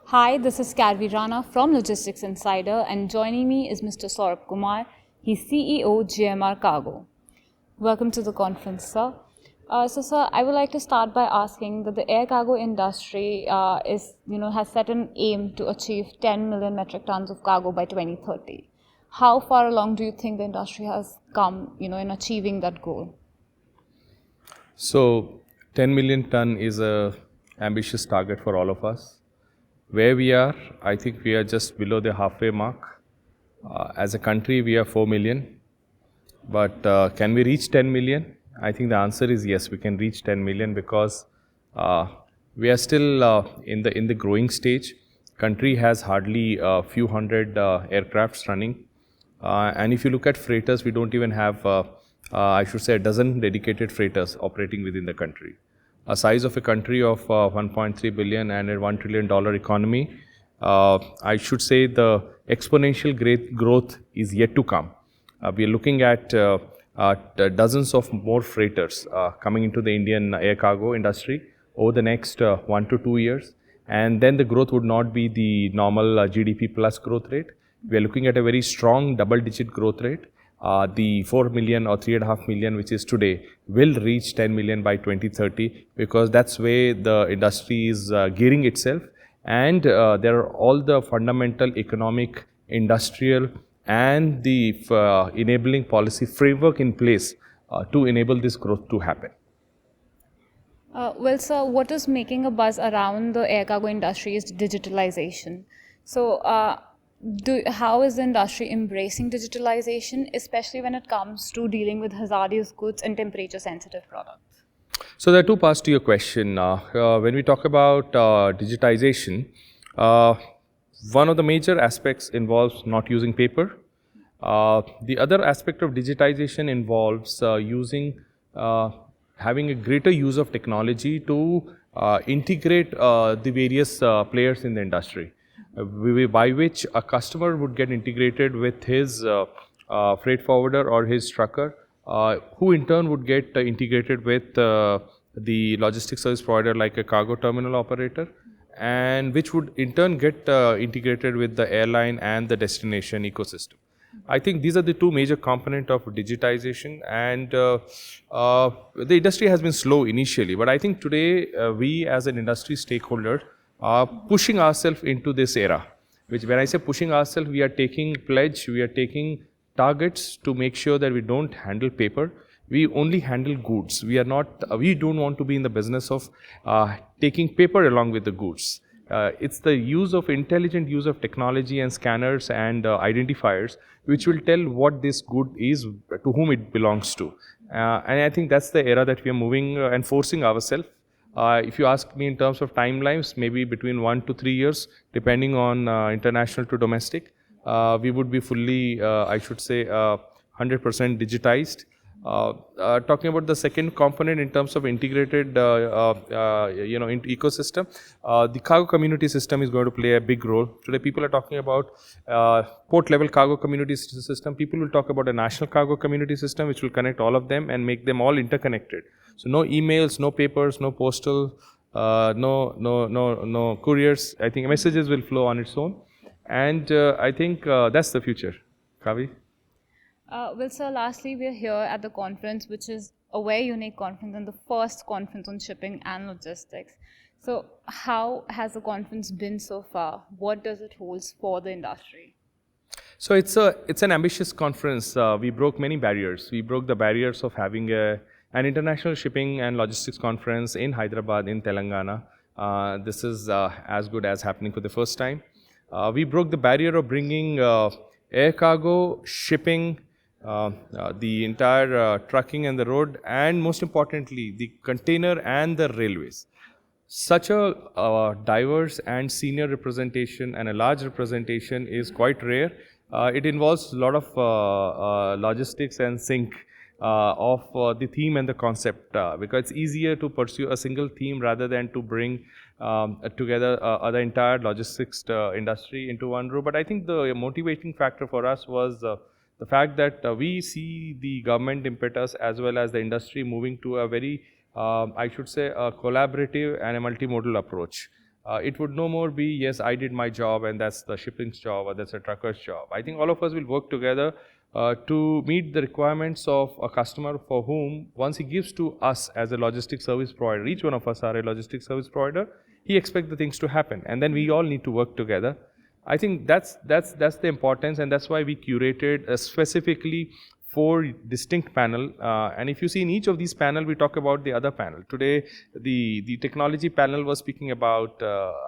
Hi, this is Karvi Rana from Logistics Insider, and joining me is Mr. Saurabh Kumar. He's CEO, GMR Cargo. Welcome to the conference, sir. Sir, I would like to start by asking that the air cargo industry has set an aim to achieve 10 million metric tons of cargo by 2030. How far along do you think the industry has come, in achieving that goal? So, 10 million ton is a ambitious target for all of us. Where we are, I think we are just below the halfway mark. As a country, we are 4 million. But can we reach 10 million? I think the answer is yes, we can reach 10 million because we are still in the growing stage. Country has hardly a few hundred aircrafts running. And if you look at freighters, we don't even have, I should say, a dozen dedicated freighters operating within the country. A size of a country of 1.3 billion and a $1 trillion economy, I should say the exponential growth is yet to come. We are looking at dozens of more freighters coming into the Indian air cargo industry over the next 1 to 2 years. And then the growth would not be the normal GDP plus growth rate. We are looking at a very strong double-digit growth rate. The 4 million or 3.5 million, which is today, will reach 10 million by 2030 because that's where the industry is gearing itself. And there are all the fundamental economic, industrial, and the enabling policy framework in place to enable this growth to happen. Well, sir, what is making a buzz around the air cargo industry is digitalization. So, how is the industry embracing digitalization, especially when it comes to dealing with hazardous goods and temperature-sensitive products? So there are two parts to your question. When we talk about digitization, one of the major aspects involves not using paper. The other aspect of digitization involves having a greater use of technology to integrate the various players in the industry. By which a customer would get integrated with his freight forwarder or his trucker, who in turn would get integrated with the logistics service provider like a cargo terminal operator, and which would in turn get integrated with the airline and the destination ecosystem. I think these are the two major components of digitization, and the industry has been slow initially, but I think today we as an industry stakeholder pushing ourselves into this era, which when I say pushing ourselves, we are taking pledge, we are taking targets to make sure that we don't handle paper, we only handle goods. We don't want to be in the business of taking paper along with the goods. It's the intelligent use of technology and scanners and identifiers which will tell what this good is, to whom it belongs to. And I think that's the era that we are moving and forcing ourselves. If you ask me in terms of timelines, maybe between 1 to 3 years, depending on international to domestic, we would be fully, I should say, 100% digitized. Talking about the second component in terms of integrated, ecosystem, the cargo community system is going to play a big role. Today, people are talking about port-level cargo community system. People will talk about a national cargo community system, which will connect all of them and make them all interconnected. So, no emails, no papers, no postal, no couriers. I think messages will flow on its own, and I think that's the future. Kavi? Well, sir, lastly, we're here at the conference, which is a very unique conference and the first conference on shipping and logistics. So, how has the conference been so far? What does it hold for the industry? So, it's an ambitious conference. We broke many barriers. We broke the barriers of having an international shipping and logistics conference in Hyderabad, in Telangana. This is as good as happening for the first time. We broke the barrier of bringing air cargo, shipping, the entire trucking and the road, and most importantly, the container and the railways. Such a diverse and senior representation and a large representation is quite rare. It involves a lot of logistics and sync of the theme and the concept, because it's easier to pursue a single theme rather than to bring together the entire logistics industry into one room. But I think the motivating factor for us was the the fact that we see the government impetus as well as the industry moving to a very, I should say, a collaborative and a multimodal approach. It would no more be, yes, I did my job and that's the shipping's job or that's a trucker's job. I think all of us will work together to meet the requirements of a customer for whom, once he gives to us as a logistics service provider, each one of us are a logistics service provider, he expects the things to happen, and then we all need to work together. I think that's the importance, and that's why we curated specifically 4 distinct panel. And if you see in each of these panel, we talk about the other panel. Today, the technology panel was speaking about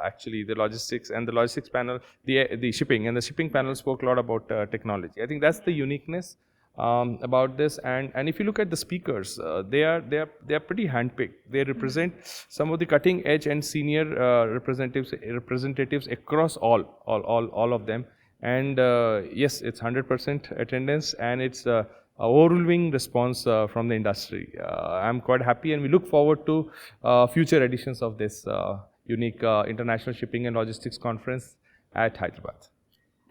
actually the logistics, and the logistics panel, the shipping, and the shipping panel spoke a lot about technology. I think that's the uniqueness about this. And if you look at the speakers, they are pretty handpicked. They represent some of the cutting edge and senior representatives across all of them. And yes, it's 100% attendance, and it's a overwhelming response from the industry. I'm quite happy, and we look forward to future editions of this unique International Shipping and Logistics Conference at Hyderabad.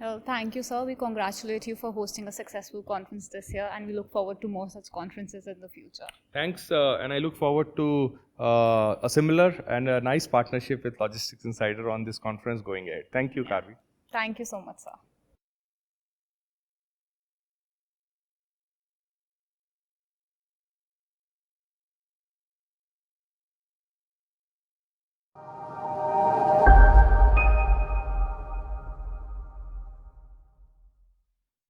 Well, thank you, sir. We congratulate you for hosting a successful conference this year, and we look forward to more such conferences in the future. Thanks, and I look forward to a similar and a nice partnership with Logistics Insider on this conference going ahead. Thank you, Karvi. Thank you so much, sir.